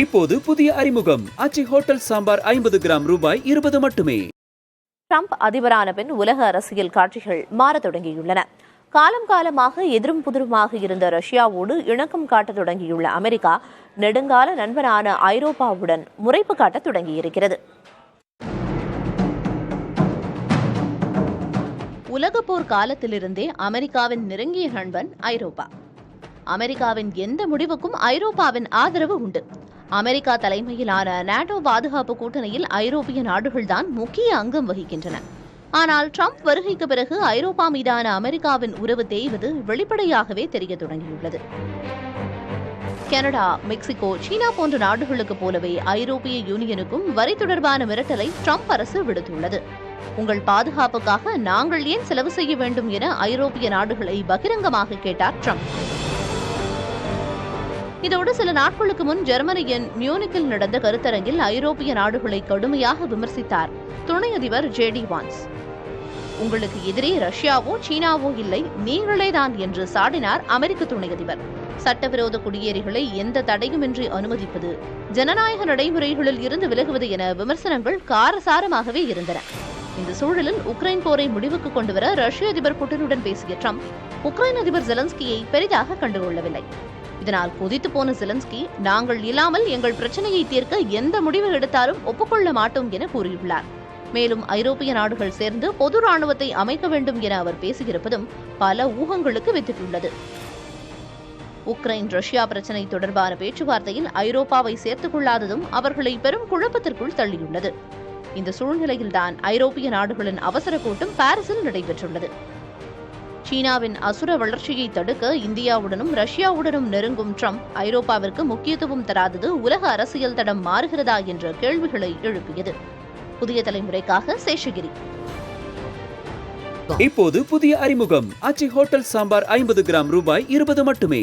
இப்போது புதிய அறிமுகம் ஆச்சி ஹோட்டல் சாம்பார் 50 கிராம் ரூபாய் 20 மட்டுமே. ட்ரம்ப் அதிபரான பின் உலக அரசியல் காட்சிகள் மாறத் தொடங்கியுள்ளன. காலம் காலமாக எதிரும் புதிருமாக இருந்த ரஷ்யாவோடு இணக்கம் காட்டத் தொடங்கியுள்ள அமெரிக்கா நெடுங்கால நண்பனான ஐரோப்பாவுடன் முறைப்பு காட்டத் தொடங்கியிருக்கிறது. உலகப்போர் காலத்திலிருந்தே அமெரிக்காவின் நெருங்கிய நண்பன் ஐரோப்பா. அமெரிக்காவின் எந்த முடிவுக்கும் ஐரோப்பாவின் ஆதரவு உண்டு. அமெரிக்கா தலைமையிலான நாட்டோ பாதுகாப்பு கூட்டணியில் ஐரோப்பிய நாடுகள்தான் முக்கிய அங்கம் வகிக்கின்றன. ஆனால் ட்ரம்ப் வருகைக்கு பிறகு ஐரோப்பா மீதான அமெரிக்காவின் உறவு தேய்வது வெளிப்படையாகவே தெரிய தொடங்கியுள்ளது. கனடா, மெக்சிகோ, சீனா போன்ற நாடுகளுக்கு போலவே ஐரோப்பிய யூனியனுக்கும் வரி தொடர்பான மிரட்டலை ட்ரம்ப் அரசு விடுத்துள்ளது. உங்கள் பாதுகாப்புக்காக நாங்கள் ஏன் செலவு செய்ய வேண்டும் என ஐரோப்பிய நாடுகளை பகிரங்கமாக கேட்டார் ட்ரம்ப். இதோடு சில நாட்களுக்கு முன் ஜெர்மனியின் மியூனிக்கில் நடந்த கருத்தரங்கில் ஐரோப்பிய நாடுகளை கடுமையாக விமர்சித்தார் துணை அதிபர் ஜேடி வான்ஸ். உங்களுக்கு எதிரே ரஷ்யாவோ சீனாவோ இல்லை, நீங்களேதான் என்று சாடினார் அமெரிக்க துணை அதிபர். சட்டவிரோத குடியேறிகளை எந்த தடையுமின்றி அனுமதிப்பது, ஜனநாயக நடைமுறைகளில் இருந்து விலகுவது என விமர்சனங்கள் காரசாரமாகவே இருந்தன. இந்த சூழலில் உக்ரைன் போரை முடிவுக்கு கொண்டுவர ரஷ்ய அதிபர் புட்டினுடன் பேசிய ட்ரம்ப் உக்ரைன் அதிபர் ஜெலன்ஸ்கியை பெரிதாக கண்டுகொள்ளவில்லை. இதனால் கொதித்து போன ஜெலன்ஸ்கி, நாங்கள் இல்லாமல் எங்கள் பிரச்சனையை தீர்க்க எந்த முடிவு எடுத்தாலும் ஒப்புக்கொள்ள மாட்டோம் என கூறியுள்ளார். மேலும் ஐரோப்பிய நாடுகள் சேர்ந்து பொது ராணுவத்தை அமைக்க வேண்டும் என அவர் பேசியிருப்பதும் பல ஊகங்களுக்கு வித்திட்டுள்ளது. உக்ரைன் ரஷ்யா பிரச்சினை தொடர்பான பேச்சுவார்த்தையில் ஐரோப்பாவை சேர்த்துக் கொள்ளாததும் அவர்களை பெரும் குழப்பத்திற்குள் தள்ளியுள்ளது. இந்த சூழ்நிலையில்தான் ஐரோப்பிய நாடுகளின் அவசர கூட்டம் பாரிஸில் நடைபெற்றுள்ளது. சீனாவின் அசுர வளர்ச்சியை தடுக்க இந்தியாவுடனும் ரஷ்யாவுடனும் நெருங்கும் ட்ரம்ப் ஐரோப்பாவிற்கு முக்கியத்துவம் தராதது உலக அரசியல் தடம் மாறுகிறதா என்ற கேள்விகளை எழுப்பியது. புதிய தலைமுறைக்காக சேஷகிரி. இப்போது புதிய அறிமுகம் ஆச்சி ஹோட்டல் சாம்பார் 50 கிராம் ரூபாய் 20 மட்டுமே.